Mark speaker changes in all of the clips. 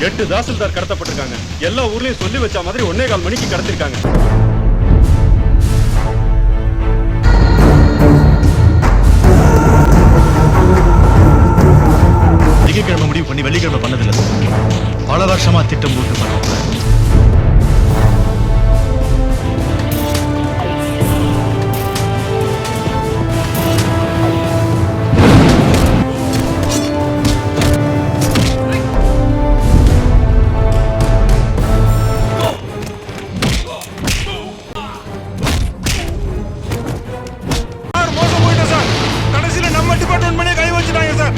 Speaker 1: 8 தாசில்தார் கடத்தப்பட்டிருக்காங்க. எல்லா ஊர்லயும் சொல்லி வச்ச மாதிரி 1.25 மணிக்கு கடத்திருக்காங்க.
Speaker 2: திங்கட்கிழமை முடிவு பண்ணி வெள்ளிக்கிழமை பண்ணதில்லை சார். பல வருஷமா திட்டம் போட்டு பண்ண.
Speaker 3: நம்ம டிபார்ட்மெண்ட் மேலே கை வச்சுட்டாங்க சார்.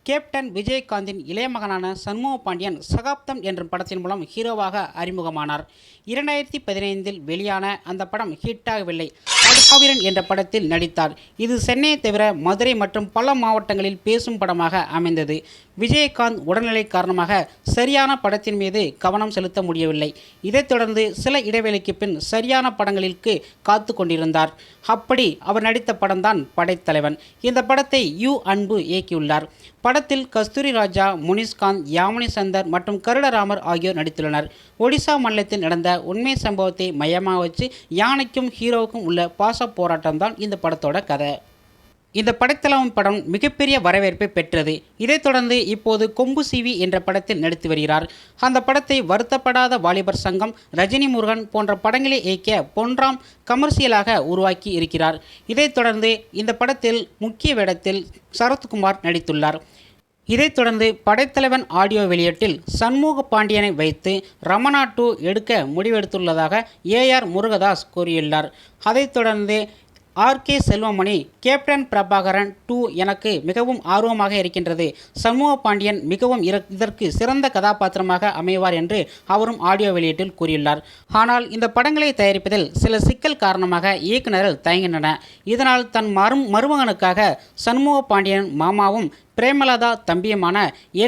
Speaker 4: கேப்டன் விஜயகாந்தின் இளைய மகனான சண்முக பாண்டியன் சகாப்தம் என்ற படத்தின் மூலம் ஹீரோவாக அறிமுகமானார். 2015 வெளியான அந்த படம் ஹிட்டாகவில்லை. மாவீரன் என்ற படத்தில் நடித்தார். இது சென்னையை தவிர மதுரை மற்றும் பல மாவட்டங்களில் பேசும் படமாக அமைந்தது. விஜயகாந்த் உடல்நிலை காரணமாக சரியான படத்தின் மீது கவனம் செலுத்த முடியவில்லை. இதைத் தொடர்ந்து சில இடைவெளிக்கு பின் சரியான படங்களுக்கு காத்து கொண்டிருந்தார். அப்படி அவர் நடித்த படம்தான் படைத்தலைவன். இந்த படத்தை யு அன்பு இயக்கியுள்ளார். படத்தில் கஸ்தூரி ராஜா, முனிஷ்காந்த், யாமினி சந்தர் மற்றும் கருடராமர் ஆகியோர் நடித்துள்ளனர். ஒடிசா மாநிலத்தில் நடந்த உண்மை சம்பவத்தை மையமாக வச்சு யானைக்கும் ஹீரோவுக்கும் உள்ள பாச போராட்டம் தான் இந்த படத்தோட கதை. இந்த படைத்தலைவன் படம் மிகப்பெரிய வரவேற்பை பெற்றது. இதைத் தொடர்ந்து இப்போது கொம்பு சிவி என்ற படத்தில் நடித்து வருகிறார். அந்த படத்தை வருத்தப்படாத வாலிபர் சங்கம், ரஜினி முருகன் போன்ற படங்களை இயக்கிய பொன்ராம் கமர்ஷியலாக உருவாக்கி இருக்கிறார். இதைத் தொடர்ந்து இந்த படத்தில் முக்கிய வேடத்தில் சரத்குமார் நடித்துள்ளார். இதைத் தொடர்ந்து படைத்தலைவன் ஆடியோ வெளியீட்டில் சண்முக பாண்டியனை வைத்து ரமணா 2 எடுக்க முடிவெடுத்துள்ளதாக AR முருகதாஸ் கூறியுள்ளார். அதைத் தொடர்ந்து RK செல்வமணி, கேப்டன் பிரபாகரன் 2 எனக்கு மிகவும் ஆர்வமாக இருக்கின்றது. சண்முக பாண்டியன் மிகவும் இதற்கு சிறந்த கதாபாத்திரமாக அமைவார் என்று அவரும் ஆடியோ வெளியீட்டில் கூறியுள்ளார். ஆனால் இந்த படங்களை தயாரிப்பதில் சில சிக்கல் காரணமாக இயக்குநர்கள் தயங்கின்றனர். இதனால் தன் மருமகனுக்காக சண்முக பாண்டியன் மாமாவும் பிரேமலதா தம்பியுமான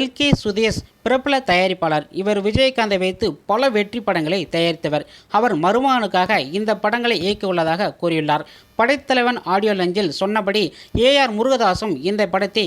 Speaker 4: LK சுதேஷ் பிரபல தயாரிப்பாளர். இவர் விஜயகாந்தை வைத்து பல வெற்றி படங்களை தயாரித்தவர். அவர் மருமகனுக்காக இந்த படங்களை இயக்கியுள்ளதாக கூறியுள்ளார். படைத்தலைவன் ஆடியோ லஞ்சில் சொன்னபடி AR முருகதாசும் இந்த படத்தை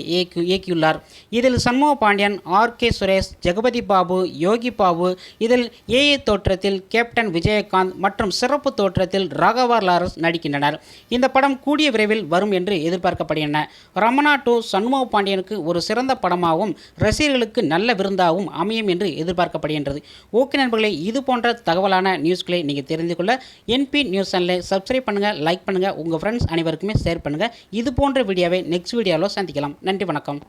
Speaker 4: இயக்கியுள்ளார். இதில் சண்முக பாண்டியன், RK சுரேஷ், ஜெகபதி பாபு, யோகி பாபு, இதில் AA தோற்றத்தில் கேப்டன் விஜயகாந்த் மற்றும் சிறப்பு தோற்றத்தில் ராகவா லாரன்ஸ் நடிக்கின்றனர். இந்த படம் கூடிய விரைவில் வரும் என்று எதிர்பார்க்கப்படுகின்றன. ரமணா 2 சண்முக பாண்டியனுக்கு ஒரு சிறந்த படமாகவும் ரசிகர்களுக்கு நல்ல விருந்தாகவும் அமையும் என்று எதிர்பார்க்கப்படுகின்றது. ஓகே நண்பர்களே, இது போன்ற தகவலான நியூஸ்களை நீங்கள் தெரிந்து கொள்ள NP நியூஸ் சேனலை சப்ஸ்கிரைப் பண்ணுங்கள், லைக் பண்ணுங்கள், உங்கள் ஃப்ரெண்ட்ஸ் அனைவருக்குமே ஷேர் பண்ணுங்கள். இது போன்ற வீடியோவை நெக்ஸ்ட் வீடியோவில் சந்திக்கலாம். நன்றி, வணக்கம்.